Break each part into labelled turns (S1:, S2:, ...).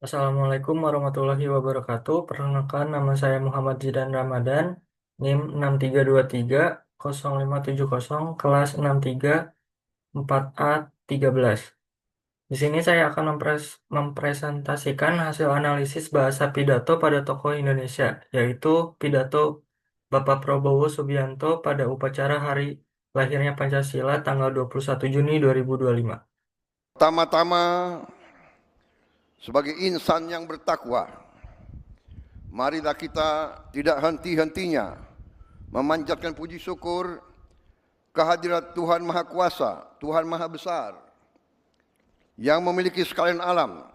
S1: Assalamualaikum warahmatullahi wabarakatuh. Perkenalkan nama saya Muhammad Zidan Ramadan, NIM 63230570, kelas 634A13. Di sini saya akan mempresentasikan hasil analisis bahasa pidato pada tokoh Indonesia, yaitu pidato Bapak Prabowo Subianto pada upacara hari lahirnya Pancasila tanggal 21 Juni 2025.
S2: Pertama-tama, sebagai insan yang bertakwa, marilah kita tidak henti-hentinya memanjatkan puji syukur kehadirat Tuhan Maha Kuasa, Tuhan Maha Besar, yang memiliki sekalian alam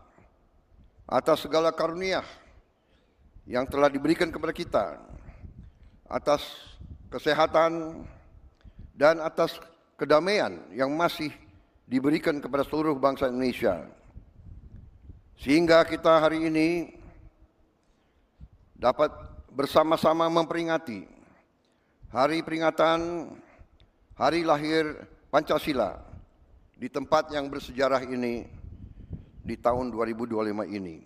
S2: atas segala karunia yang telah diberikan kepada kita, atas kesehatan dan atas kedamaian yang masih diberikan kepada seluruh bangsa Indonesia. Sehingga kita hari ini dapat bersama-sama memperingati hari peringatan hari lahir Pancasila di tempat yang bersejarah ini di tahun 2025 ini.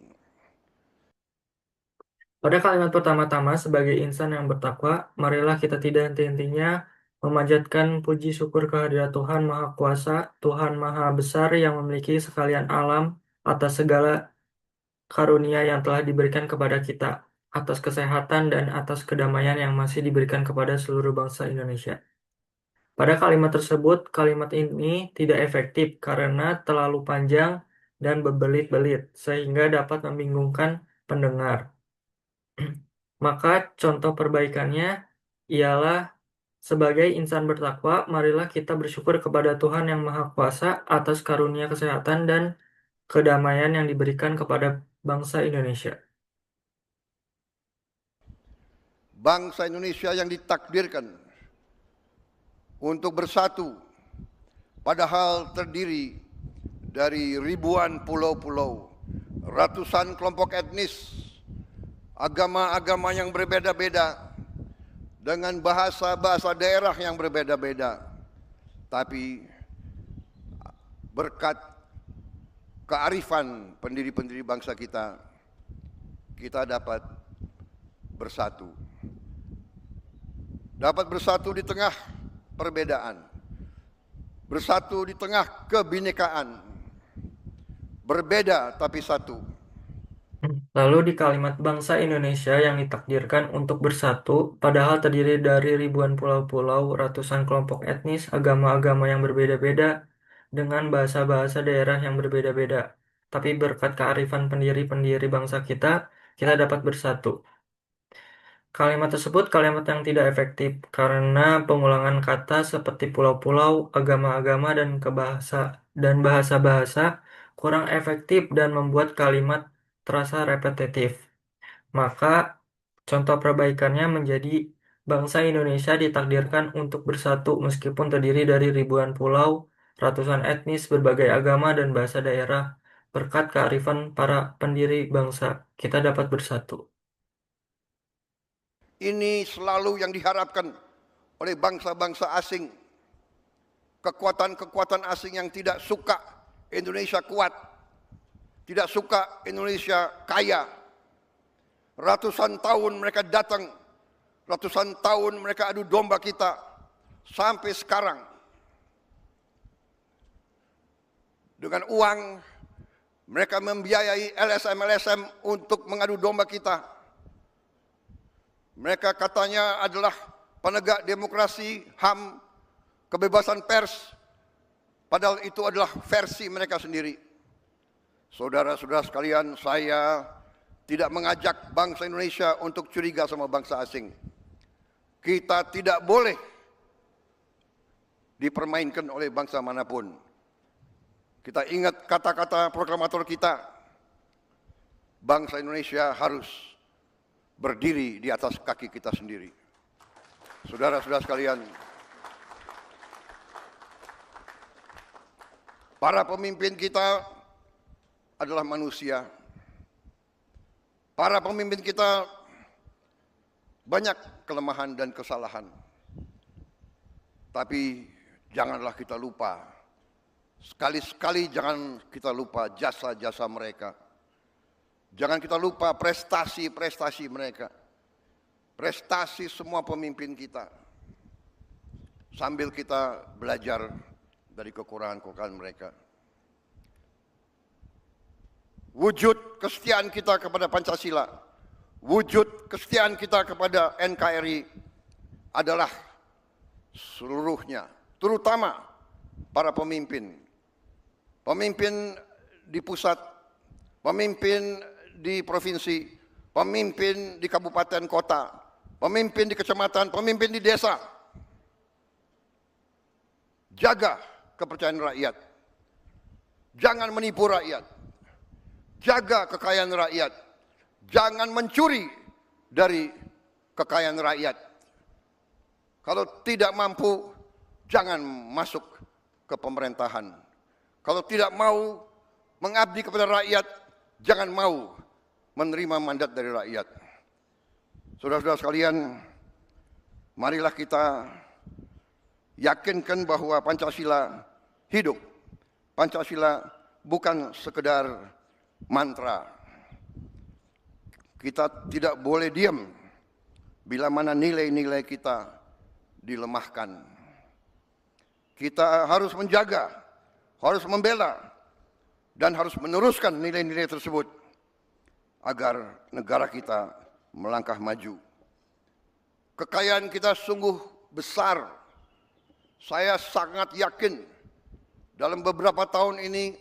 S1: Pada kalimat pertama-tama, sebagai insan yang bertakwa, marilah kita tidak henti-hentinya memanjatkan puji syukur kehadirat Tuhan Maha Kuasa, Tuhan Maha Besar yang memiliki sekalian alam atas segala karunia yang telah diberikan kepada kita, atas kesehatan dan atas kedamaian yang masih diberikan kepada seluruh bangsa Indonesia. Pada kalimat tersebut, kalimat ini tidak efektif karena terlalu panjang dan berbelit-belit, sehingga dapat membingungkan pendengar. Maka contoh perbaikannya ialah sebagai insan bertakwa, marilah kita bersyukur kepada Tuhan yang Maha Kuasa atas karunia kesehatan dan kedamaian yang diberikan kepada bangsa Indonesia.
S2: Bangsa Indonesia yang ditakdirkan untuk bersatu, padahal terdiri dari ribuan pulau-pulau, ratusan kelompok etnis, agama-agama yang berbeda-beda, dengan bahasa-bahasa daerah yang berbeda-beda. Tapi berkat kearifan pendiri-pendiri bangsa kita, kita dapat bersatu. Dapat bersatu di tengah perbedaan, bersatu di tengah kebinekaan, berbeda tapi satu.
S1: Lalu di kalimat bangsa Indonesia yang ditakdirkan untuk bersatu, padahal terdiri dari ribuan pulau-pulau, ratusan kelompok etnis, agama-agama yang berbeda-beda, dengan bahasa-bahasa daerah yang berbeda-beda. Tapi berkat kearifan pendiri-pendiri bangsa kita dapat bersatu. Kalimat tersebut kalimat yang tidak efektif karena pengulangan kata seperti pulau-pulau, agama-agama, dan bahasa-bahasa kurang efektif dan membuat kalimat terasa repetitif. Maka contoh perbaikannya menjadi bangsa Indonesia ditakdirkan untuk bersatu meskipun terdiri dari ribuan pulau, ratusan etnis, berbagai agama dan bahasa daerah. Berkat kearifan para pendiri bangsa, kita dapat bersatu.
S2: Ini selalu yang diharapkan oleh bangsa-bangsa asing, kekuatan-kekuatan asing yang tidak suka Indonesia kuat, tidak suka Indonesia kaya. Ratusan tahun mereka datang, ratusan tahun mereka adu domba kita, sampai sekarang dengan uang mereka membiayai LSM-LSM untuk mengadu domba kita. Mereka katanya adalah penegak demokrasi, HAM, kebebasan pers, padahal itu adalah versi mereka sendiri. Saudara-saudara sekalian, saya tidak mengajak bangsa Indonesia untuk curiga sama bangsa asing. Kita tidak boleh dipermainkan oleh bangsa manapun. Kita ingat kata-kata proklamator kita, bangsa Indonesia harus berdiri di atas kaki kita sendiri. Saudara-saudara sekalian, para pemimpin kita adalah manusia. Para pemimpin kita banyak kelemahan dan kesalahan. Tapi janganlah kita lupa, sekali-sekali jangan kita lupa jasa-jasa mereka. Jangan kita lupa prestasi-prestasi mereka. Prestasi semua pemimpin kita. Sambil kita belajar dari kekurangan-kekurangan mereka. Wujud kesetiaan kita kepada Pancasila, wujud kesetiaan kita kepada NKRI adalah seluruhnya, terutama para pemimpin. Pemimpin di pusat, pemimpin di provinsi, pemimpin di kabupaten kota, pemimpin di kecamatan, pemimpin di desa. Jaga kepercayaan rakyat. Jangan menipu rakyat. Jaga kekayaan rakyat. Jangan mencuri dari kekayaan rakyat. Kalau tidak mampu, jangan masuk ke pemerintahan. Kalau tidak mau mengabdi kepada rakyat, jangan mau menerima mandat dari rakyat. Saudara-saudara sekalian, marilah kita yakinkan bahwa Pancasila hidup. Pancasila bukan sekedar mantra. Kita tidak boleh diam bila mana nilai-nilai kita dilemahkan. Kita harus menjaga, harus membela, dan harus meneruskan nilai-nilai tersebut agar negara kita melangkah maju. Kekayaan kita sungguh besar. Saya sangat yakin dalam beberapa tahun ini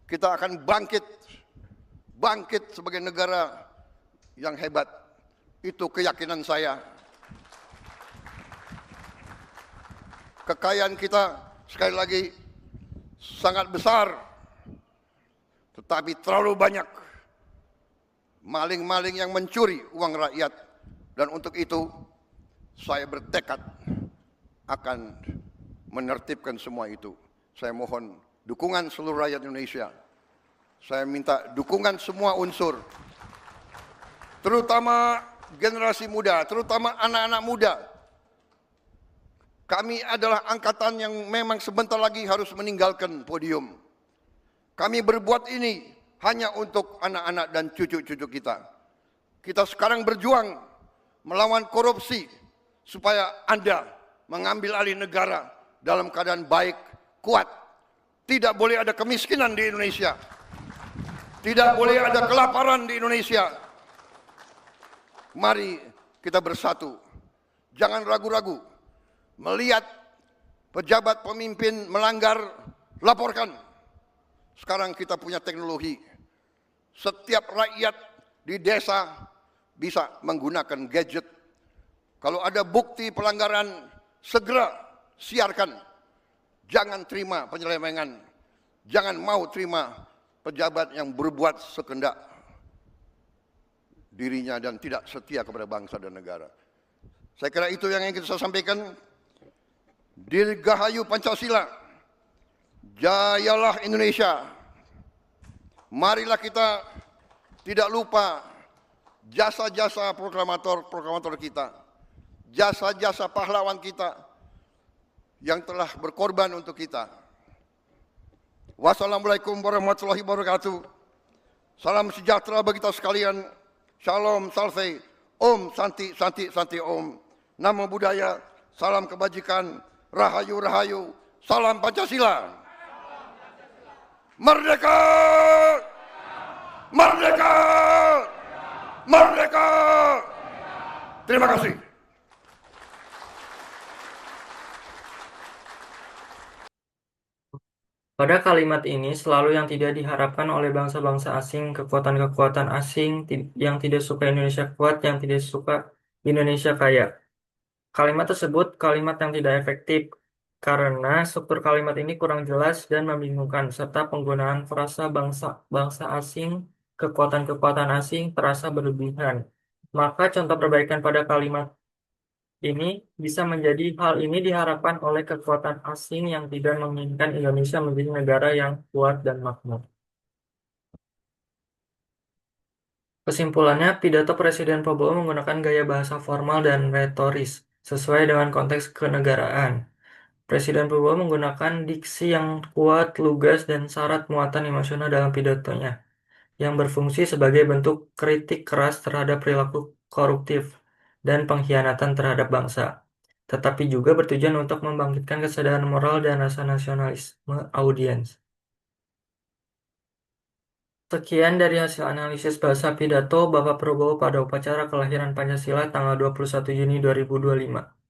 S2: kita akan bangkit sebagai negara yang hebat. Itu keyakinan saya. Kekayaan kita sekali lagi sangat besar, tetapi terlalu banyak maling-maling yang mencuri uang rakyat. Dan untuk itu saya bertekad akan menertibkan semua itu. Saya mohon dukungan seluruh rakyat Indonesia. Saya minta dukungan semua unsur, terutama generasi muda, terutama anak-anak muda. Kami adalah angkatan yang memang sebentar lagi harus meninggalkan podium. Kami berbuat ini hanya untuk anak-anak dan cucu-cucu kita. Kita sekarang berjuang melawan korupsi supaya Anda mengambil alih negara dalam keadaan baik, kuat. Tidak boleh ada kemiskinan di Indonesia. Tidak boleh ada kelaparan di Indonesia. Mari kita bersatu. Jangan ragu-ragu. Melihat pejabat pemimpin melanggar, laporkan. Sekarang kita punya teknologi. Setiap rakyat di desa bisa menggunakan gadget. Kalau ada bukti pelanggaran, segera siarkan. Jangan terima penyelewengan. Jangan mau terima pejabat yang berbuat sekendak dirinya dan tidak setia kepada bangsa dan negara. Saya kira itu yang ingin saya sampaikan. Dirgahayu Pancasila, jayalah Indonesia. Marilah kita tidak lupa jasa-jasa proklamator kita, jasa-jasa pahlawan kita yang telah berkorban untuk kita. Wassalamualaikum warahmatullahi wabarakatuh. Salam sejahtera bagi kita sekalian. Shalom, salve, om, santi, santi, santi, om. Namo Buddhaya, salam kebajikan, rahayu, rahayu, salam Pancasila. Merdeka! Merdeka! Merdeka! Terima kasih.
S1: Pada kalimat ini selalu yang tidak diharapkan oleh bangsa-bangsa asing, kekuatan-kekuatan asing yang tidak suka Indonesia kuat, yang tidak suka Indonesia kaya. Kalimat tersebut kalimat yang tidak efektif karena struktur kalimat ini kurang jelas dan membingungkan, serta penggunaan frasa bangsa asing, kekuatan-kekuatan asing terasa berlebihan. Maka contoh perbaikan pada kalimat ini bisa menjadi hal ini diharapkan oleh kekuatan asing yang tidak menginginkan Indonesia menjadi negara yang kuat dan makmur. Kesimpulannya, pidato Presiden Prabowo menggunakan gaya bahasa formal dan retoris sesuai dengan konteks kenegaraan. Presiden Prabowo menggunakan diksi yang kuat, lugas, dan syarat muatan emosional dalam pidatonya, yang berfungsi sebagai bentuk kritik keras terhadap perilaku koruptif dan pengkhianatan terhadap bangsa, tetapi juga bertujuan untuk membangkitkan kesadaran moral dan rasa nasionalisme audiens. Sekian dari hasil analisis bahasa pidato Bapak Prabowo pada upacara kelahiran Pancasila tanggal 21 Juni 2025.